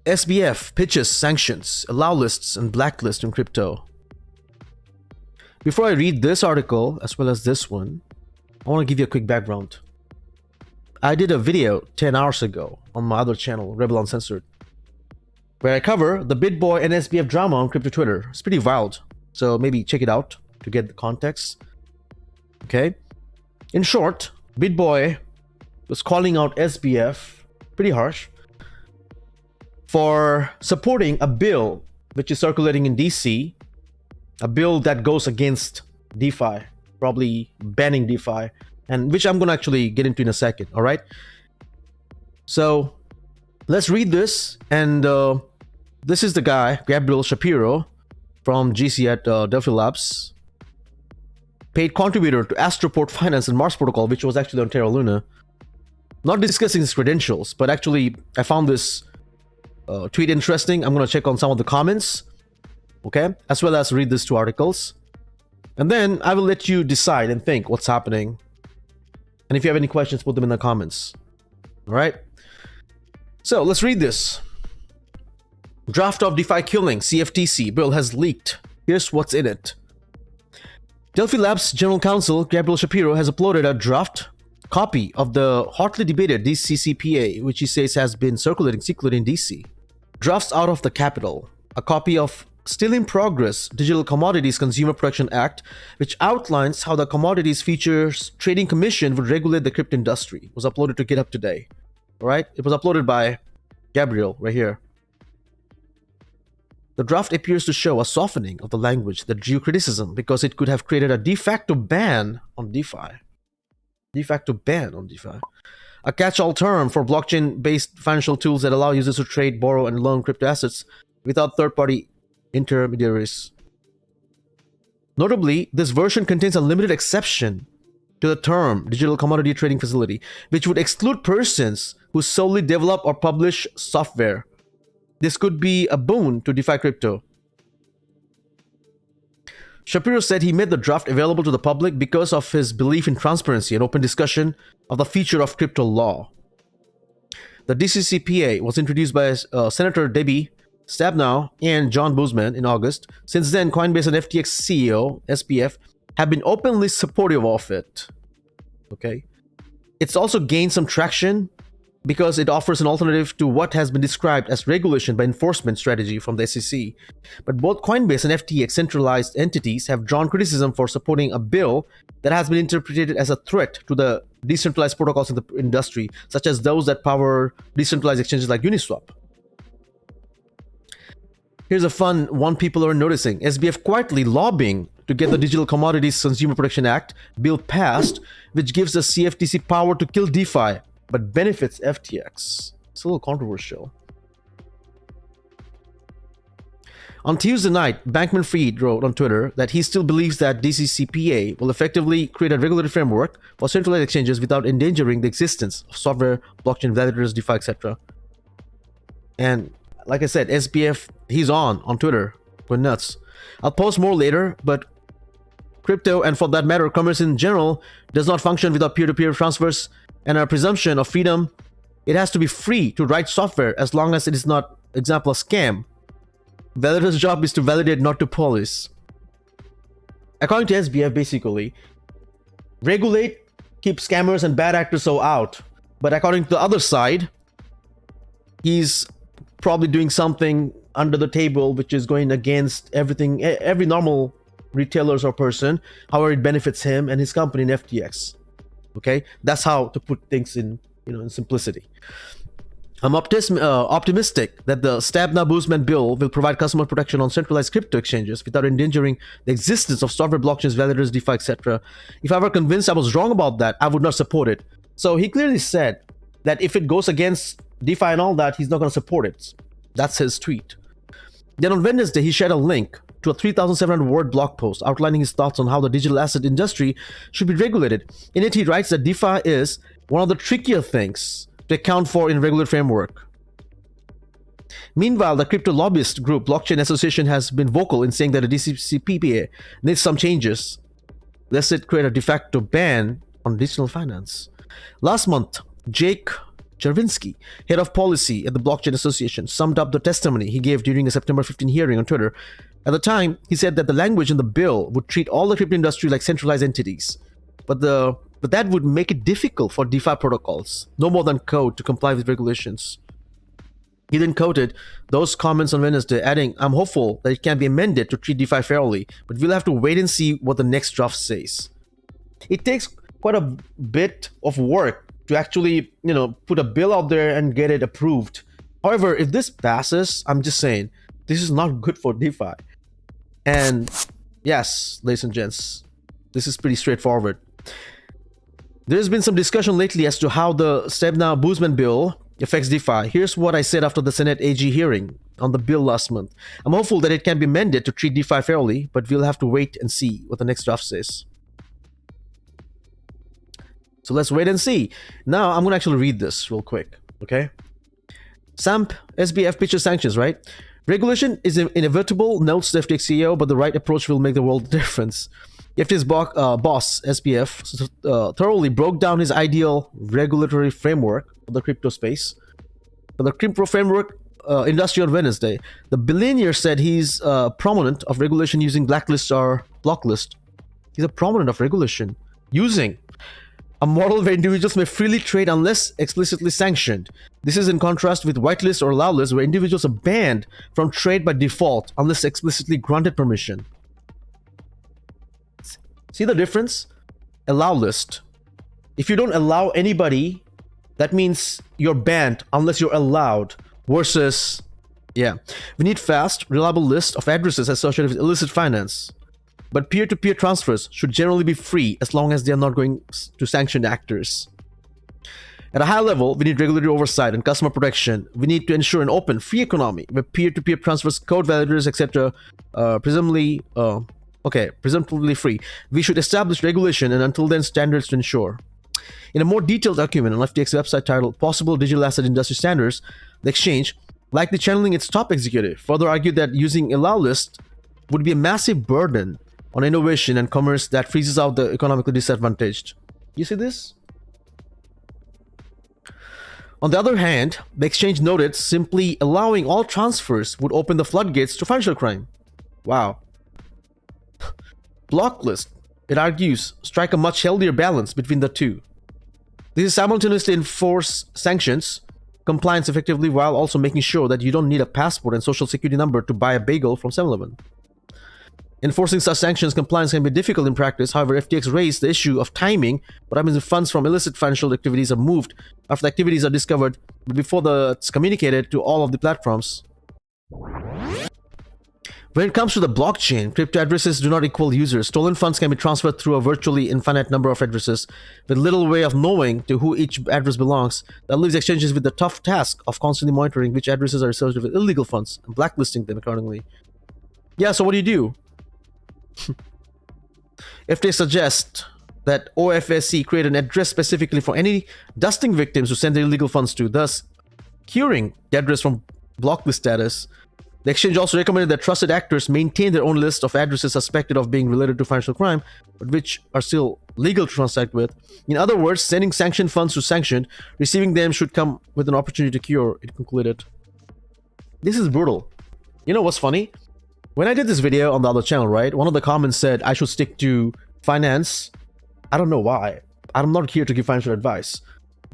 SBF pitches sanctions, allow lists and blacklist in crypto. Before I read this article, as well as this one, I want to give you a quick background. I did a video 10 hours ago on my other channel, Rebel Uncensored, where I cover the BitBoy and SBF drama on crypto Twitter. It's pretty wild, so maybe check it out to get the context. Okay? In short, BitBoy was calling out SBF, pretty harsh, for supporting a bill which is circulating in DC, a bill that goes against DeFi, probably banning DeFi, and which I'm going to actually get into in a second, all right? So let's read this, and this is the guy, Gabriel Shapiro, from GC at DeFi Labs, paid contributor to Astroport Finance and Mars Protocol, which was actually on Terra Luna. Not discussing his credentials, but actually I found this tweet interesting. I'm going to check on some of the comments, okay, as well as read these two articles. And then I will let you decide and think what's happening. And if you have any questions, put them in the comments. All right. So let's read this. Draft of DeFi killing CFTC bill has leaked. Here's what's in it. DeFi Labs General Counsel Gabriel Shapiro has uploaded a draft copy of the hotly debated DCCPA, which he says has been circulating secretly in DC. Drafts out of the Capitol. A copy of Still in Progress Digital Commodities Consumer Protection Act, which outlines how the Commodities Futures Trading Commission would regulate the crypto industry, was uploaded to GitHub today. All right, it was uploaded by Gabriel right here. The draft appears to show a softening of the language that drew criticism because it could have created a de facto ban on DeFi. De facto ban on DeFi. A catch-all term for blockchain-based financial tools that allow users to trade, borrow, and loan crypto assets without third-party intermediaries. Notably, this version contains a limited exception to the term digital commodity trading facility, which would exclude persons who solely develop or publish software. This could be a boon to DeFi crypto. Shapiro said he made the draft available to the public because of his belief in transparency and open discussion of the future of crypto law. The DCCPA was introduced by Senator Debbie Stabenow and John Boozman in August. Since then, Coinbase and FTX CEO, SBF, have been openly supportive of it. Okay. It's also gained some traction because it offers an alternative to what has been described as regulation by enforcement strategy from the SEC. But both Coinbase and FTX centralized entities have drawn criticism for supporting a bill that has been interpreted as a threat to the decentralized protocols in the industry, such as those that power decentralized exchanges like Uniswap. Here's a fun one people are noticing. SBF quietly lobbying to get the Digital Commodities Consumer Protection Act bill passed, which gives the CFTC power to kill DeFi, but benefits FTX. It's a little controversial. On Tuesday night, Bankman-Fried wrote on Twitter that he still believes that DCCPA will effectively create a regulatory framework for centralized exchanges without endangering the existence of software, blockchain validators, DeFi, etc. And like I said, SBF, he's on Twitter. We're nuts. I'll post more later, but crypto, and for that matter, commerce in general, does not function without peer-to-peer transfers and a presumption of freedom. It has to be free to write software as long as it is not, example, a scam. Validator's job is to validate, not to police. According to SBF, basically, regulate, keep scammers and bad actors so out. But according to the other side, he's probably doing something under the table which is going against everything, every normal retailers or person, however it benefits him and his company in FTX. Okay, that's how to put things in, in simplicity. I'm optimistic that the Stabenow-Boozman bill will provide customer protection on centralized crypto exchanges without endangering the existence of software, blockchains, validators, DeFi, etc. If I were convinced I was wrong about that, I would not support it. So he clearly said that if it goes against DeFi and all that, he's not going to support it. That's his tweet. Then on Wednesday, he shared a link to a 3,700-word blog post outlining his thoughts on how the digital asset industry should be regulated. In it, he writes that DeFi is one of the trickier things to account for in regular framework. Meanwhile, the crypto lobbyist group Blockchain Association has been vocal in saying that the DCCPA needs some changes, lest it create a de facto ban on digital finance. Last month, Jake Chervinsky, head of policy at the Blockchain Association, summed up the testimony he gave during a September 15 hearing on Twitter. At the time, he said that the language in the bill would treat all the crypto industry like centralized entities, but that would make it difficult for DeFi protocols, no more than code, to comply with regulations. He then quoted those comments on Wednesday, adding, "I'm hopeful that it can be amended to treat DeFi fairly, but we'll have to wait and see what the next draft says." It takes quite a bit of work to actually, put a bill out there and get it approved. However, if this passes, I'm just saying, this is not good for DeFi. And yes, ladies and gents, this is pretty straightforward. There's been some discussion lately as to how the Stebna-Boozman bill affects DeFi. Here's what I said after the Senate AG hearing on the bill last month. I'm hopeful that it can be amended to treat DeFi fairly, but we'll have to wait and see what the next draft says. So let's wait and see. Now I'm going to actually read this real quick, okay? SAMP SBF pitches sanctions, right? Regulation is inevitable, notes the FTX CEO, but the right approach will make the world a difference. FTX boss, SBF, thoroughly broke down his ideal regulatory framework for the crypto space. For the crypto framework industry on Wednesday, the billionaire said he's a proponent of regulation using blacklist or blocklist. He's a proponent of regulation using a model where individuals may freely trade unless explicitly sanctioned. This is in contrast with whitelist or allow-list, where individuals are banned from trade by default unless explicitly granted permission. See the difference? Allow list. If you don't allow anybody, that means you're banned unless you're allowed. Versus, we need fast, reliable list of addresses associated with illicit finance. But peer-to-peer transfers should generally be free as long as they are not going to sanctioned actors. At a high level, we need regulatory oversight and customer protection. We need to ensure an open, free economy where peer-to-peer transfers, code validators, etc. Presumptively free. We should establish regulation and until then standards to ensure. In a more detailed document on FTX website titled Possible Digital Asset Industry Standards, the exchange, likely channeling its top executive, further argued that using allow list would be a massive burden on innovation and commerce that freezes out the economically disadvantaged. You see this? On the other hand, the exchange noted simply allowing all transfers would open the floodgates to financial crime. Wow. Blocklist, it argues, strike a much healthier balance between the two. This is simultaneously enforce sanctions, compliance effectively, while also making sure that you don't need a passport and social security number to buy a bagel from 7-Eleven. Enforcing such sanctions compliance can be difficult in practice. However, FTX raised the issue of timing. What happens if funds from illicit financial activities are moved after the activities are discovered, but before it's communicated to all of the platforms? When it comes to the blockchain, crypto addresses do not equal users. Stolen funds can be transferred through a virtually infinite number of addresses, with little way of knowing to who each address belongs. That leaves exchanges with the tough task of constantly monitoring which addresses are associated with illegal funds and blacklisting them accordingly. Yeah, so what do? FTX suggests that OFSC create an address specifically for any dusting victims who send their illegal funds to, thus curing the address from blocklist status. The exchange also recommended that trusted actors maintain their own list of addresses suspected of being related to financial crime, but which are still legal to transact with. In other words, sending sanctioned funds to sanctioned, receiving them should come with an opportunity to cure, it concluded. This is brutal. You know what's funny? When I did this video on the other channel, right, one of the comments said I should stick to finance. I don't know why. I'm not here to give financial advice.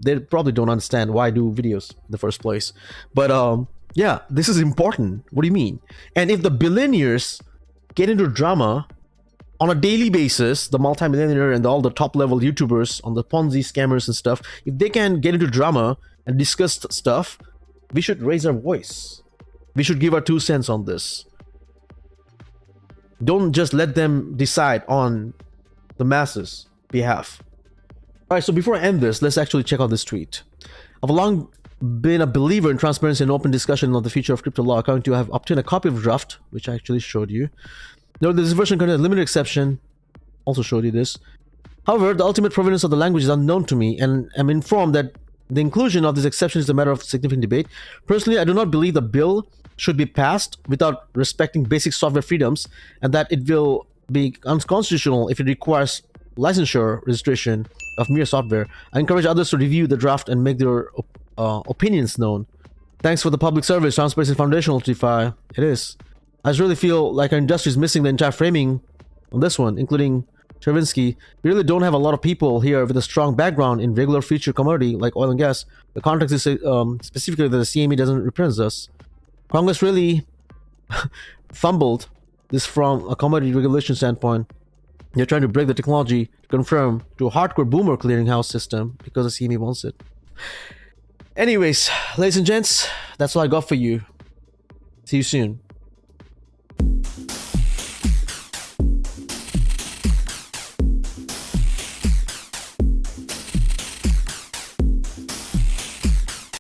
They probably don't understand why I do videos in the first place. But yeah, this is important. What do you mean? And if the billionaires get into drama on a daily basis, the multimillionaire and all the top level YouTubers on the Ponzi scammers and stuff, if they can get into drama and discuss stuff, we should raise our voice. We should give our 2 cents on this. Don't just let them decide on the masses' behalf. Alright, so before I end this, let's actually check out this tweet. I've long been a believer in transparency and open discussion on the future of crypto law. According to, I have obtained a copy of the draft, which I actually showed you. Note that this version contains a limited exception. Also showed you this. However, the ultimate provenance of the language is unknown to me, and I'm informed that the inclusion of this exception is a matter of significant debate. Personally, I do not believe the bill should be passed without respecting basic software freedoms, and that it will be unconstitutional if it requires licensure registration of mere software. I encourage others to review the draft and make their opinions known. Thanks for the public service. Transparency is foundational to DeFi. It is. I just really feel like our industry is missing the entire framing on this one, including Chervinsky. We really don't have a lot of people here with a strong background in regular future commodity like oil and gas. The context is specifically that the CME doesn't represent us. Congress really fumbled this from a commodity regulation standpoint. They're trying to break the technology to confirm to a hardcore boomer clearinghouse system because the CME wants it. Anyways, ladies and gents, that's all I got for you. See you soon.